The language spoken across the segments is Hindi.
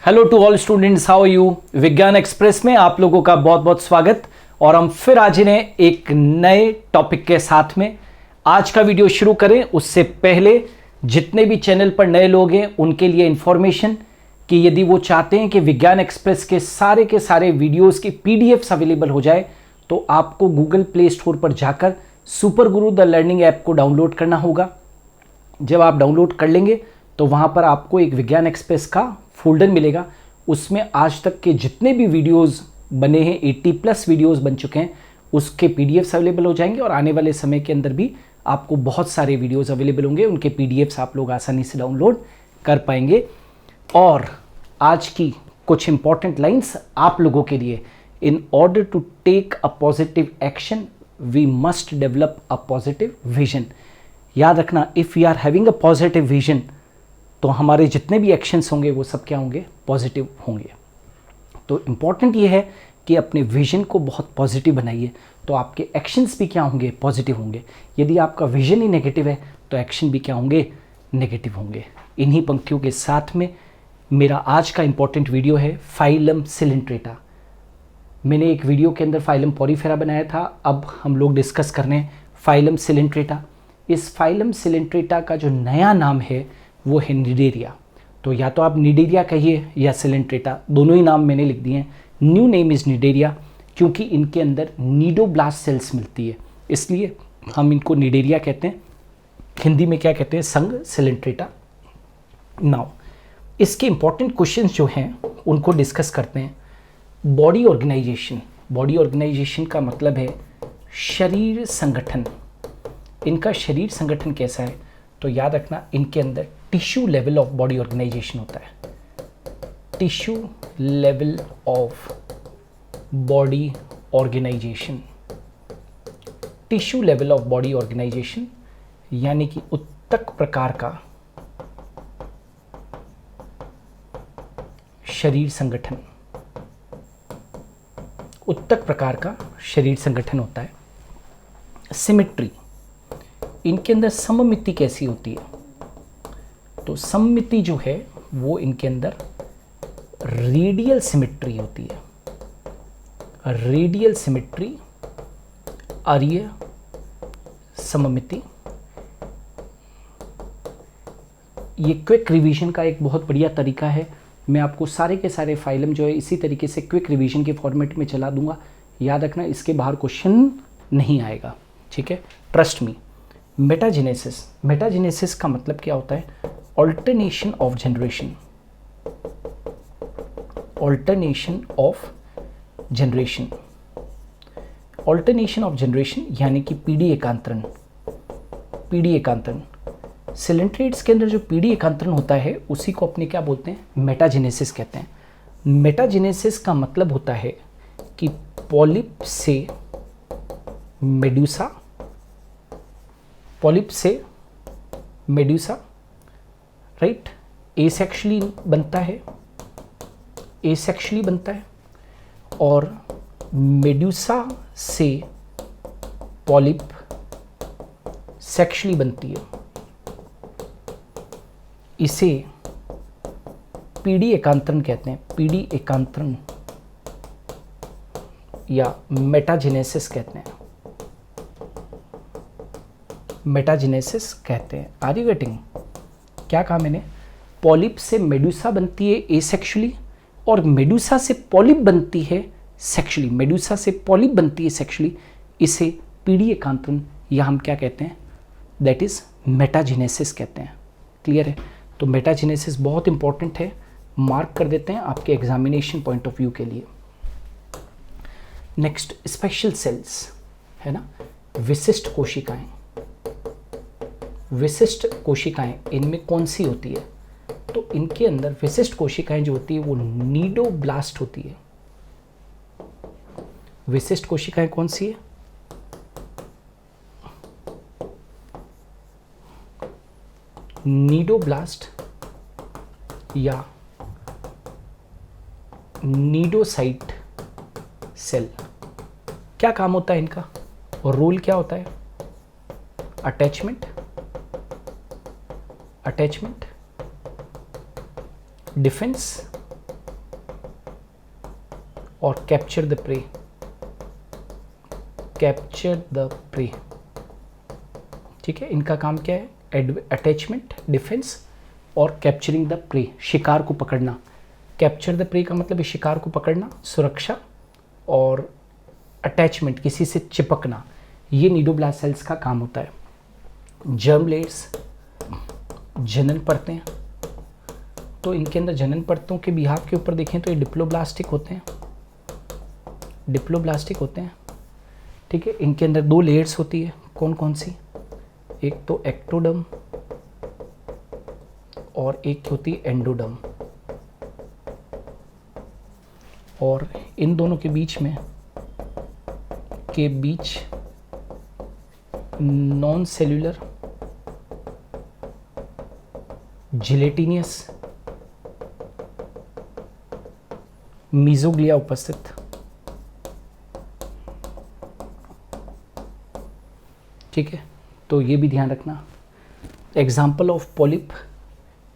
Hello to all students, how are you. Vigyan express में आप लोगों का बहुत बहुत स्वागत। और हम फिर आज इन्हें एक नए टॉपिक के साथ में आज का वीडियो शुरू करें उससे पहले जितने भी चैनल पर नए लोग हैं उनके लिए इंफॉर्मेशन कि यदि वो चाहते हैं कि विज्ञान एक्सप्रेस के सारे वीडियोस की पीडीएफ्स अवेलेबल हो जाए तो आपको गूगल प्ले स्टोर पर जाकर super Guru the learning app को डाउनलोड करना होगा। जब आप डाउनलोड कर लेंगे तो वहाँ पर आपको एक विज्ञान एक्सप्रेस का फोल्डर मिलेगा। उसमें आज तक के जितने भी वीडियोस बने हैं 80+ वीडियोस बन चुके हैं उसके पीडीएफ्स अवेलेबल हो जाएंगे और आने वाले समय के अंदर भी आपको बहुत सारे वीडियोस अवेलेबल होंगे, उनके पीडीएफ्स आप लोग आसानी से डाउनलोड कर पाएंगे। और आज की कुछ इंपॉर्टेंट लाइंस आप लोगों के लिए, in order to take a positive action we must develop a positive vision. याद रखना, if we are having a positive vision तो हमारे जितने भी एक्शंस होंगे वो सब क्या होंगे, पॉजिटिव होंगे। तो इम्पॉर्टेंट ये है कि अपने विजन को बहुत पॉजिटिव बनाइए तो आपके एक्शंस भी क्या होंगे, पॉजिटिव होंगे। यदि आपका विजन ही नेगेटिव है तो एक्शन भी क्या होंगे, नेगेटिव होंगे। इन्हीं पंक्तियों के साथ में मेरा आज का इम्पॉर्टेंट वीडियो है फाइलम सिलिंट्रेटा। मैंने एक वीडियो के अंदर फाइलम पॉरीफेरा बनाया था, अब हम लोग डिस्कस कर रहे हैं फाइलम सिलिंट्रेटा। इस फाइलम सिलिंट्रेटा का जो नया नाम है वो है निडेरिया। तो या तो आप निडेरिया कहिए या सिलिंट्रेटा, दोनों ही नाम मैंने लिख दिए हैं। न्यू नेम इज़ निडेरिया क्योंकि इनके अंदर नीडोब्लास्ट सेल्स मिलती है, इसलिए हम इनको निडेरिया कहते हैं। हिंदी में क्या कहते हैं, संघ सिलिंट्रेटा। नाउ इसके इंपॉर्टेंट क्वेश्चंस जो हैं उनको डिस्कस करते हैं। Body organisation. बॉडी ऑर्गेनाइजेशन का मतलब है शरीर संगठन। इनका शरीर संगठन कैसा है तो याद रखना, इनके अंदर tissue level of body organisation होता है। Tissue level of body organisation. Tissue level of body organisation यानी कि उत्तक प्रकार का शरीर संगठन। उत्तक प्रकार का शरीर संगठन होता है। सिमेट्री। इनके अंदर सममिति कैसी होती है तो सममिति जो है वो इनके अंदर रेडियल सिमेट्री होती है। रेडियल सिमेट्री, आर्य सममिति। ये क्विक रिवीजन का एक बहुत बढ़िया तरीका है। मैं आपको सारे के सारे फाइलम जो है इसी तरीके से क्विक रिवीजन के फॉर्मेट में चला दूंगा। याद रखना, इसके बाहर क्वेश्चन नहीं आएगा, ठीक है, ट्रस्ट मी। मेटाजेनेसिस। मेटाजेनेसिस का मतलब क्या होता है, alternation of generation. Alternation of generation. Alternation of generation यानी कि पीढ़ी एकांतरण। पीढ़ी एकांतरण। सिलिंट्रेट्स के अंदर जो पीढ़ी एकांतरण होता है उसी को अपने क्या बोलते हैं, मेटाजेनेसिस कहते हैं। मेटाजेनेसिस का मतलब होता है कि पॉलिप से मेडुसा, पॉलिप से मेडुसा, राइट, एसेक्सुअली बनता है, एसेक्सुअली बनता है। और मेडुसा से पॉलिप सेक्सुअली बनती है। इसे पीढ़ी एकांतरण कहते हैं। पीढ़ी एकांतरण या मेटाजेनेसिस कहते हैं। मेटाजेनेसिस कहते हैं। Are you getting? क्या कहा मैंने? पॉलिप से मेडुसा बनती है एसेक्सुअली और मेडुसा से पॉलिप बनती है सेक्सुअली। मेडुसा से पॉलिप बनती है सेक्सुअली। इसे पीढ़ी एकांतरण या हम क्या कहते हैं, दैट इज मेटाजेनेसिस कहते हैं। क्लियर है? तो मेटाजेनेसिस बहुत इंपॉर्टेंट है, मार्क कर देते हैं आपके एग्जामिनेशन पॉइंट ऑफ व्यू के लिए। नेक्स्ट, स्पेशल सेल्स है ना, विशिष्ट कोशिकाएं। विशिष्ट कोशिकाएं इनमें कौन सी होती है तो इनके अंदर विशिष्ट कोशिकाएं जो होती है वो नीडोब्लास्ट होती है। विशिष्ट कोशिकाएं कौन सी है, नीडोब्लास्ट या नीडोसाइट सेल। क्या काम होता है इनका और रोल क्या होता है? अटैचमेंट, अटैचमेंट, डिफेंस और capture the prey, capture the prey. ठीक है, इनका काम क्या है? अटैचमेंट, डिफेंस और कैप्चरिंग द प्रे, शिकार को पकड़ना। कैप्चर द प्रे का मतलब है शिकार को पकड़ना, सुरक्षा, और अटैचमेंट, किसी से चिपकना, ये निडोब्लास्ट सेल्स का काम होता है। जर्म लेयर्स, जनन परतें, तो इनके अंदर जनन परतों के बिहाव के ऊपर देखें तो ये डिप्लोब्लास्टिक होते हैं, डिप्लोब्लास्टिक होते हैं। ठीक है, इनके अंदर 2 लेयर्स होती है, कौन कौन सी? एक तो एक्टोडर्म और एक होती है एंडोडर्म, और इन दोनों के बीच नॉन सेल्यूलर जिलेटिनियस मीजोग्लिया उपस्थित। ठीक है, तो ये भी ध्यान रखना। एग्जाम्पल ऑफ पॉलिप,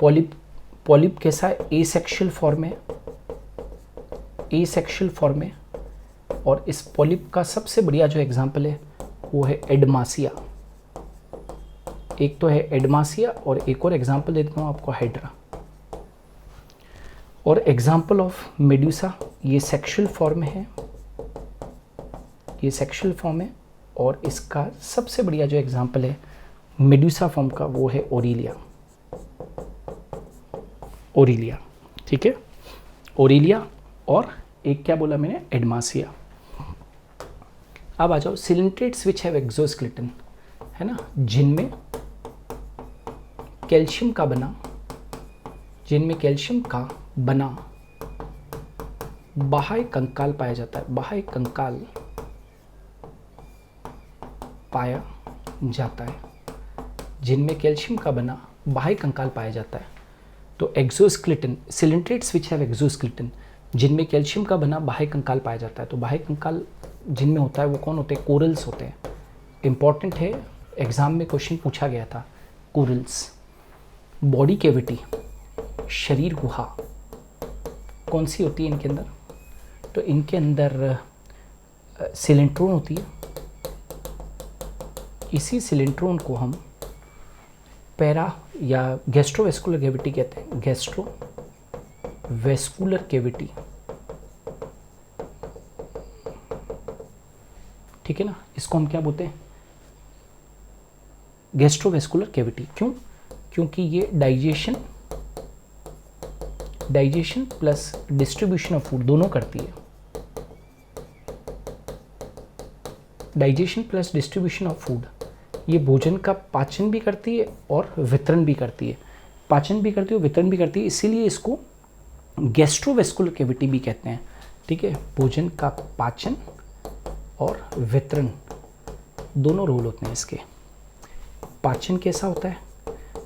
पॉलिप कैसा है? एसेक्सुअल फॉर्म है, एसेक्सुअल फॉर्म है, और इस पॉलिप का सबसे बढ़िया जो एग्जाम्पल है वो है एडमासिया। एक तो है एडमासिया और एक और एग्जाम्पल दे देता हूँ आपको, हाइड्रा। और एग्जाम्पल ऑफ मेड्यूसा, ये सेक्सुअल फॉर्म है, ये सेक्सुअल फॉर्म है, और इसका सबसे बढ़िया जो एग्जाम्पल है मेड्यूसा फॉर्म का वो है ओरिलिया, ओरिलिया। ठीक है, ओरिलिया, और एक क्या बोला मैंने? एडमासिया। अब आ जाओ सिलिंट्रेट्स विच हैव एक्सोस्केलेटन, है ना, जिनमें कैल्शियम का बना, जिनमें कैल्शियम का बना बाह्य कंकाल पाया जाता है, बाह्य कंकाल पाया जाता है, जिनमें कैल्शियम का बना बाह्य कंकाल पाया जाता है। तो एक्सोस्केलेटन, सिलिंट्रेट्स विच हैव एक्सोस्केलेटन, जिनमें कैल्शियम का बना बाह्य कंकाल पाया जाता है। तो बाह्य कंकाल जिनमें होता है वो कौन होते हैं? कोरल्स होते हैं। इंपॉर्टेंट है, एग्जाम में क्वेश्चन पूछा गया था, कोरल्स। बॉडी कैविटी, शरीर गुहा कौन सी होती है इनके अंदर? तो इनके अंदर सिलेंट्रोन होती है। इसी सिलेंट्रोन को हम पैरा या गैस्ट्रोवेस्कुलर कैविटी कहते हैं, गैस्ट्रोवेस्कुलर कैविटी। ठीक है ना, इसको हम क्या बोलते हैं? Gastrovascular cavity. क्यों? क्योंकि ये digestion plus distribution of food दोनों करती है। Digestion plus distribution of food, ये भोजन का पाचन भी करती है और वितरण भी करती है, पाचन भी करती है और वितरण भी करती है, इसीलिए इसको गैस्ट्रोवेस्कुलर कैविटी भी कहते हैं। ठीक है, भोजन का पाचन और वितरण दोनों रोल होते हैं इसके। पाचन कैसा होता है?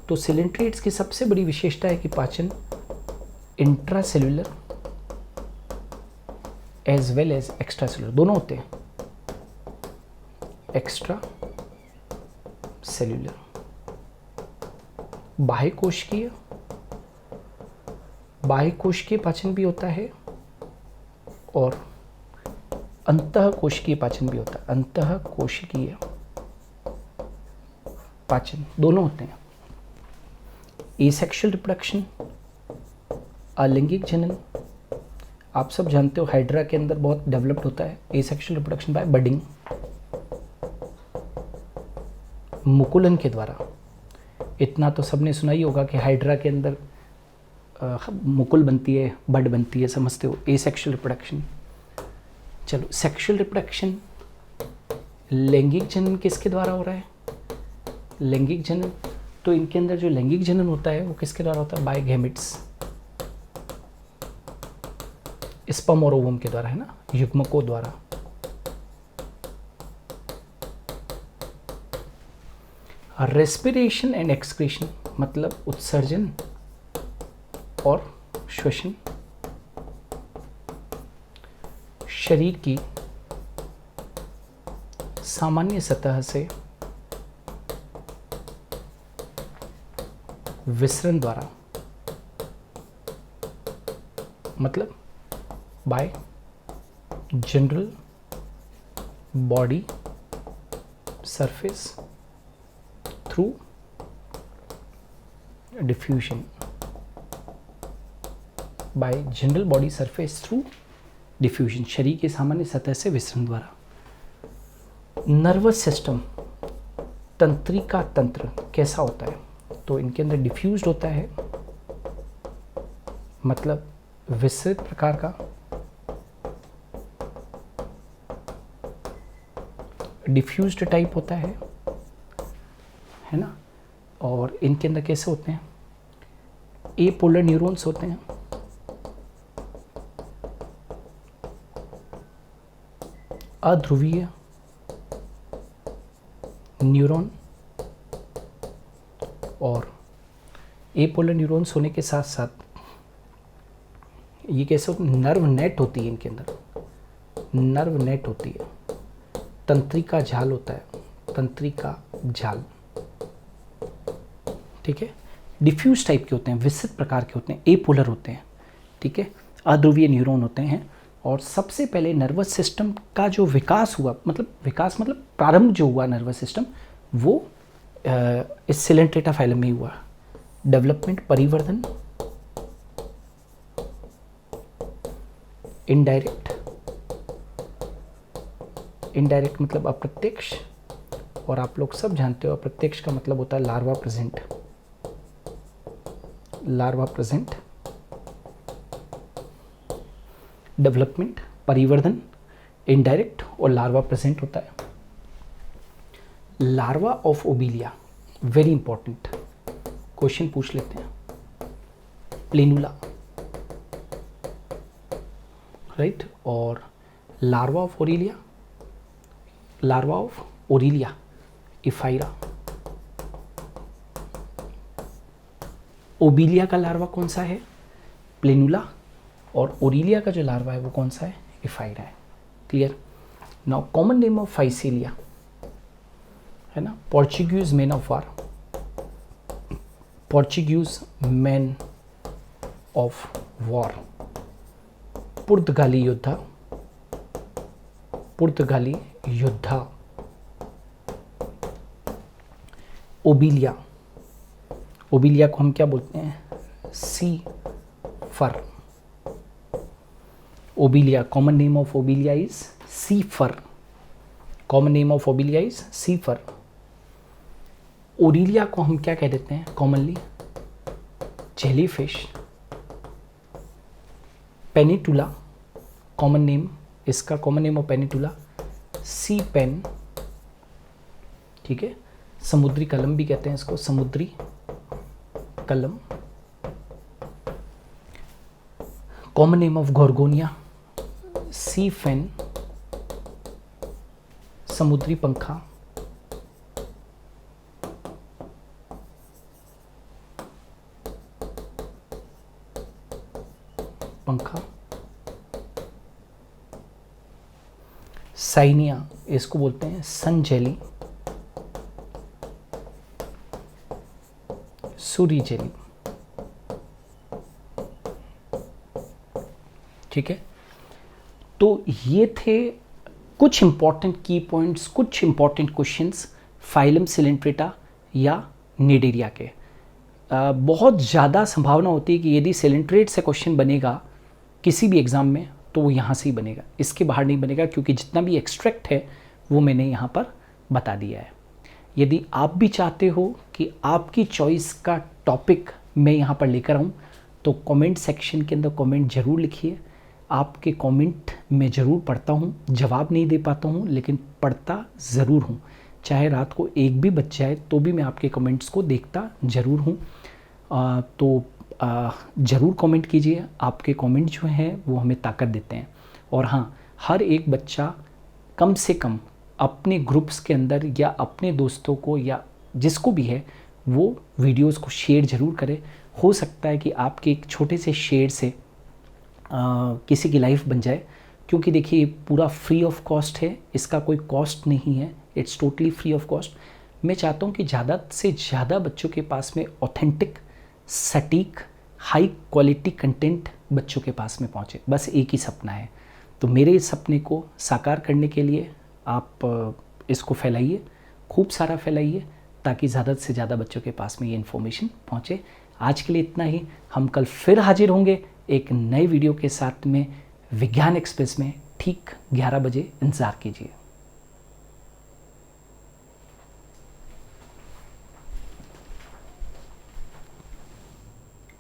तो सिलिंट्रेट्स की सबसे बड़ी विशेषता है कि पाचन intracellular as well as extra cellular दोनों होते हैं। एक्स्ट्रा सेल्युलर, बाह्य कोशिकीय पाचन भी होता है और अंतः कोशिकीय पाचन भी होता है। अंतः कोशिकीय पाचन दोनों होते हैं। एसेक्सुअल रिप्रोडक्शन, अलैंगिक जनन, आप सब जानते हो हाइड्रा के अंदर बहुत डेवलप्ड होता है। एसेक्सुअल रिप्रोडक्शन बाय बडिंग, मुकुलन के द्वारा। इतना तो सबने सुना ही होगा कि हाइड्रा के अंदर मुकुल बनती है, बड बनती है, समझते हो। Asexual reproduction. चलो, सेक्सुअल रिप्रोडक्शन, लैंगिक जनन किसके द्वारा हो रहा है? लैंगिक जनन, तो इनके अंदर जो लैंगिक जनन होता है वो किसके द्वारा होता है? बाय गैमेट्स, स्पर्म और ओवम के द्वारा, है ना, युग्मकों द्वारा। रेस्पिरेशन एंड एक्सक्रीशन, मतलब उत्सर्जन और श्वसन शरीर की सामान्य सतह से विसरण द्वारा, मतलब bye general body surface through diffusion, bye general body surface through diffusion, शरीर के सामान्य सतह से विसरण द्वारा। नर्वस सिस्टम, तंत्रिका तंत्र कैसा होता है? तो इनके अंदर डिफ्यूज्ड होता है, मतलब विस्तृत प्रकार का, डिफ्यूज्ड टाइप होता है ना। और इनके अंदर कैसे होते हैं? एपोलर न्यूरॉन्स होते हैं, अध्रुवीय न्यूरॉन, और एपोलर न्यूरॉन्स होने के साथ साथ ये कैसे होते हैं? नर्व नेट होती है इनके अंदर, नर्व नेट होती है, तंत्रिका जाल होता है, तंत्रिका जाल, ठीक है। डिफ्यूज टाइप के होते हैं, विस्तृत प्रकार के होते हैं, एपोलर होते हैं, ठीक है, अध्रुवीय न्यूरॉन होते हैं। और सबसे पहले नर्वस सिस्टम का जो विकास हुआ, मतलब प्रारंभ जो हुआ नर्वस सिस्टम, वो इस सिलेंट्रेटा फाइलम में हुआ। डेवलपमेंट, परिवर्धन, इनडायरेक्ट मतलब अप्रत्यक्ष, और आप लोग सब जानते हो अप्रत्यक्ष का मतलब होता है larva present, larva present. Development, परिवर्धन, इनडायरेक्ट, और लार्वा प्रेजेंट होता है। Larva of Obelia, very important question पूछ लेते हैं। प्लेनुला, राइट, और larva of Aurelia, larva of Aurelia ephyra. Obelia का लार्वा कौन सा है? प्लेनुला, और ओरिलिया का जो लार्वा है वो कौन सा है? इफाइरा है। Clear? Now common name of Physalia है ना, Portuguese man of war, Portuguese man of war, पुर्तगाली योद्धा, पुर्तगाली योद्धा। ओबिलिया, ओबिलिया को हम क्या बोलते हैं? Sea fur. Obelia, common name of Obelia is sea fur, common name of Obelia is sea fur. Aurelia को हम क्या कह देते हैं commonly? Jellyfish. Pennatula, common name, इसका common name of Pennatula sea pen, ठीक है। समुद्री कलम भी कहते हैं इसको, समुद्री कलम। कॉमन नेम ऑफ गोर्गोनिया सी फेन, समुद्री पंखा। पंखा। साइनिया, इसको बोलते हैं सन जेली, सूरी जेली, ठीक है। तो ये थे कुछ इंपॉर्टेंट की पॉइंट्स, कुछ इंपॉर्टेंट क्वेश्चंस फाइलम सिलेंट्रेटा या निडेरिया के। बहुत ज़्यादा संभावना होती है कि यदि सिलेंट्रेट से क्वेश्चन बनेगा किसी भी एग्ज़ाम में तो वो यहाँ से ही बनेगा, इसके बाहर नहीं बनेगा, क्योंकि जितना भी एक्सट्रैक्ट है वो मैंने यहाँ पर बता दिया है। यदि आप भी चाहते हो कि आपकी चॉइस का टॉपिक मैं यहाँ पर लेकर आऊँ तो कमेंट सेक्शन के अंदर कमेंट ज़रूर लिखिए। आपके कमेंट मैं ज़रूर पढ़ता हूँ, जवाब नहीं दे पाता हूँ लेकिन पढ़ता ज़रूर हूँ। चाहे रात को एक भी बच जाए तो भी मैं आपके कमेंट्स को देखता ज़रूर हूँ। तो ज़रूर कमेंट कीजिए, आपके कमेंट जो हैं वो हमें ताकत देते हैं। और हाँ, हर एक बच्चा कम से कम अपने ग्रुप्स के अंदर या अपने दोस्तों को या जिसको भी है वो वीडियोस को शेयर ज़रूर करे। हो सकता है कि आपके एक छोटे से शेयर से किसी की लाइफ बन जाए, क्योंकि देखिए पूरा फ्री ऑफ कॉस्ट है, इसका कोई कॉस्ट नहीं है, it's totally free of cost. मैं चाहता हूँ कि ज़्यादा से ज़्यादा बच्चों के पास में ऑथेंटिक, सटीक, हाई क्वालिटी कंटेंट बच्चों के पास में पहुँचे, बस एक ही सपना है। तो मेरे इस सपने को साकार करने के लिए आप इसको फैलाइए, खूब सारा फैलाइए, ताकि ज़्यादा से ज़्यादा बच्चों के पास में ये इन्फॉर्मेशन पहुँचे। आज के लिए इतना ही। हम कल फिर हाजिर होंगे एक नए वीडियो के साथ में विज्ञान एक्सप्रेस में। ठीक 11 बजे इंतज़ार कीजिए।